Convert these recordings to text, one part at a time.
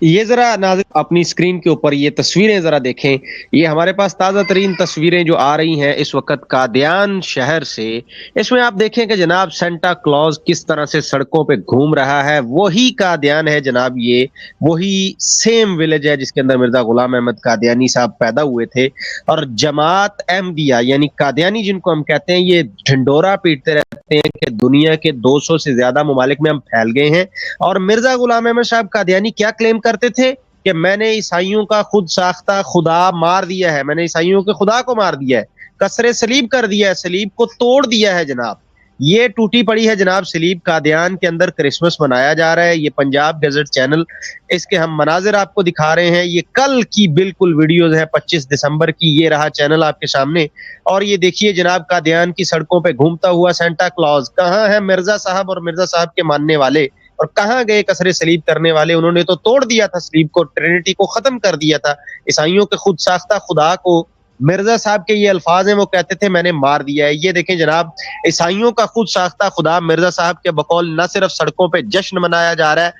ये ज़रा नाज़िर अपनी स्क्रीन के ऊपर ये तस्वीरें ज़रा देखें। ये हमारे पास ताज़ा तरीन तस्वीरें जो आ रही हैं इस वक़्त कादियान शहर से। इसमें आप देखें कि जनाब सेंटा क्लॉज़ किस तरह से सड़कों पे घूम रहा है। वही कादियान है जनाब ये, वही सेम विलेज है जिसके अंदर मिर्ज़ा गुलाम अहमद कादियानी साहब पैदा हुए थे। और जमात अहमदिया यानी कादियानी जिनको हम कहते हैं, ये ढिंढोरा पीटते रहते हैं कि दुनिया के 200 से ज़्यादा ममालिक में हम फैल गए हैं। और मिर्जा गुलाम अहमद साहब कादियानी क्या क्लेम करते थे कि मैंने ईसाइयों का खुद साख्ता खुदा मार दिया है, मैंने ईसाइयों के खुदा को मार दिया है, कसरे सलीब कर दिया है, सलीब को तोड़ दिया है जनाब। ये टूटी पड़ी है जनाब सलीब। कादियान के अंदर क्रिसमस मनाया जा रहा है। ये पंजाब गजट चैनल, इसके हम मनाजिर आपको दिखा रहे हैं। ये कल की बिल्कुल वीडियोज है 25 दिसंबर की। ये रहा चैनल आपके सामने। और ये देखिए जनाब कादियान की सड़कों पे घूमता हुआ सेंटा क्लॉज। कहाँ है मिर्जा साहब और मिर्जा साहब के मानने वाले, और कहाँ गए कसरे सलीब करने वाले? उन्होंने तो तोड़ दिया था सलीब को, ट्रिनिटी को खत्म कर दिया था। ईसाइयों के खुद साख्ता खुदा को मिर्जा साहब के ये अल्फाज हैं, वो कहते थे मैंने मार दिया है। ये देखें जनाब, ईसाइयों का खुद साख्ता खुदा मिर्जा साहब के बकौल न सिर्फ सड़कों पे जश्न मनाया जा रहा है,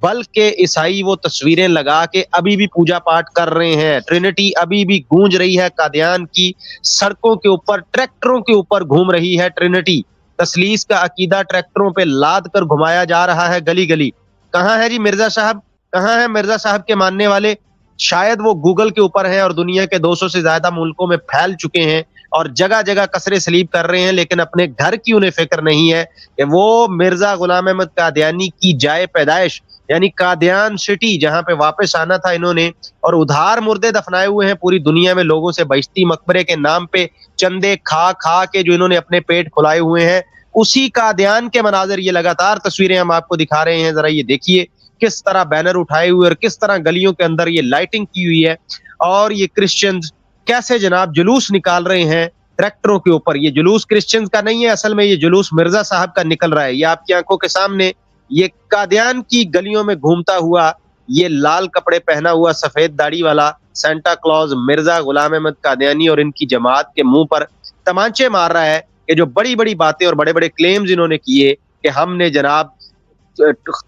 बल्कि ईसाई वो तस्वीरें लगा के अभी भी पूजा पाठ कर रहे हैं। ट्रिनिटी अभी भी गूंज रही है कादियान की सड़कों के ऊपर, ट्रैक्टरों के ऊपर घूम रही है ट्रिनिटी। तसलीस का अकीदा ट्रैक्टरों पे लाद कर घुमाया जा रहा है गली गली। कहाँ है जी मिर्जा साहब? कहाँ है मिर्जा साहब के मानने वाले? शायद वो गूगल के ऊपर हैं और दुनिया के 200 से ज्यादा मुल्कों में फैल चुके हैं और जगह जगह कसरे सलीब कर रहे हैं, लेकिन अपने घर की उन्हें फिक्र नहीं है कि वो मिर्जा गुलाम अहमद कादियानी की जाए पैदाइश यानी कादियान सिटी, जहां पे वापस आना था इन्होंने, और उधार मुर्दे दफनाए हुए हैं पूरी दुनिया में लोगों से बहिश्ती मकबरे के नाम पे चंदे खा खा के जो इन्होंने अपने पेट फुलाए हुए हैं। उसी कादियान के मनाजिर ये लगातार तस्वीरें हम आपको दिखा रहे हैं। जरा ये देखिए किस तरह बैनर उठाए हुए और किस तरह गलियों के अंदर ये लाइटिंग की हुई है। और ये क्रिश्चियंस कैसे जनाब जुलूस निकाल रहे हैं ट्रैक्टरों के ऊपर। ये जुलूस क्रिश्चियंस का नहीं है, असल में ये जुलूस मिर्जा साहब का निकल रहा है। ये आपकी आंखों के सामने ये कादियान की गलियों में घूमता हुआ, ये लाल कपड़े पहना हुआ सफेद दाढ़ी वाला सेंटा क्लॉज मिर्जा गुलाम अहमद कादियानी और इनकी जमात के मुंह पर तमांचे मार रहा है कि जो बड़ी बड़ी बातें और बड़े बड़े क्लेम्स इन्होंने किए कि हमने जनाब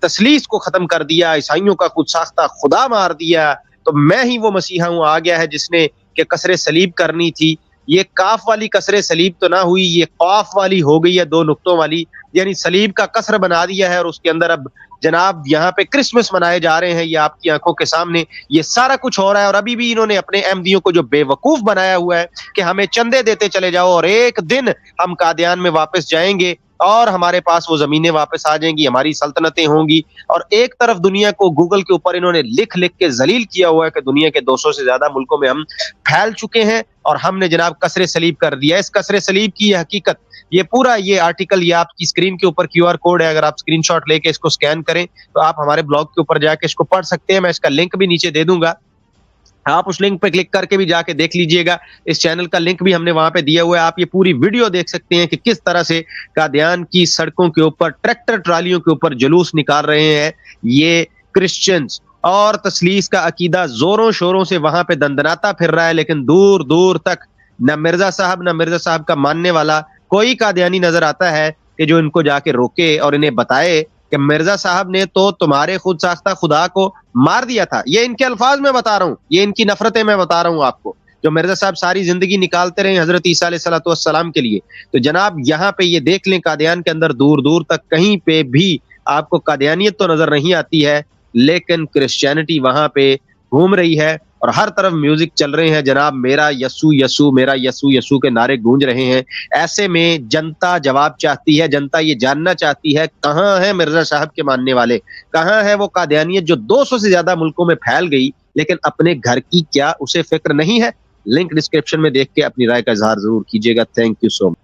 तसलीस को खत्म कर दिया, ईसाइयों का खुद साख्ता खुदा मार दिया, तो मैं ही वो मसीहा हूं आ गया है जिसने के कसरे सलीब करनी थी। ये काफ वाली कसरे सलीब तो ना हुई, ये कौफ वाली हो गई है, दो नुक्तों वाली, यानी सलीब का कसर बना दिया है और उसके अंदर अब जनाब यहाँ पे क्रिसमस मनाए जा रहे हैं। ये आपकी आंखों के सामने ये सारा कुछ हो रहा है। और अभी भी इन्होंने अपने अहमदियों को जो बेवकूफ बनाया हुआ है कि हमें चंदे देते चले जाओ और एक दिन हम कादियान में वापस जाएंगे और हमारे पास वो जमीनें वापस आ जाएंगी, हमारी सल्तनतें होंगी। और एक तरफ दुनिया को गूगल के ऊपर इन्होंने लिख लिख के जलील किया हुआ है कि दुनिया के 200 से ज्यादा मुल्कों में हम फैल चुके हैं और हमने जनाब कसरे सलीब कर दिया। इस कसरे सलीब की यह हकीकत, ये पूरा ये आर्टिकल, ये आपकी स्क्रीन के ऊपर क्यूआर कोड है, अगर आप स्क्रीनशॉट लेके इसको स्कैन करें तो आप हमारे ब्लॉग के ऊपर जाके इसको पढ़ सकते हैं। मैं इसका लिंक भी नीचे दे दूंगा, आप उस लिंक पे क्लिक करके भी जाके देख लीजिएगा। इस चैनल का लिंक भी हमने वहां पे दिया हुआ है, आप ये पूरी वीडियो देख सकते हैं कि किस तरह से कादियान की सड़कों के ऊपर ट्रैक्टर ट्रालियों के ऊपर जुलूस निकाल रहे हैं ये क्रिश्चियंस। और तसलीस का अकीदा जोरों शोरों से वहां पे दंदनाता फिर रहा है, लेकिन दूर दूर तक न मिर्जा साहब न मिर्जा साहब का मानने वाला कोई कादियानी नजर आता है कि जो इनको जाके रोके और इन्हें बताए कि मिर्जा साहब ने तो तुम्हारे खुद साख्ता खुदा को मार दिया था। ये इनके अल्फाज में बता रहा हूँ, ये इनकी नफरतें मैं बता रहा हूँ आपको, जो मिर्जा साहब सारी जिंदगी निकालते रहे हजरत ईसा अलैहिस्सलाम के लिए। तो जनाब यहाँ पे ये देख लें, कादियान के अंदर दूर दूर तक कहीं पे भी आपको कादियानियत तो नजर नहीं आती है, लेकिन क्रिश्चियनिटी वहां पे घूम रही है और हर तरफ म्यूजिक चल रहे हैं जनाब, मेरा यस्सू यस्सू, मेरा यस्सू यस्सू के नारे गूंज रहे हैं। ऐसे में जनता जवाब चाहती है, जनता ये जानना चाहती है कहाँ है मिर्जा साहब के मानने वाले, कहाँ है वो कादियानियत जो 200 से ज्यादा मुल्कों में फैल गई लेकिन अपने घर की क्या उसे फिक्र नहीं है। लिंक डिस्क्रिप्शन में देख के अपनी राय का इजहार जरूर कीजिएगा। Thank you so much.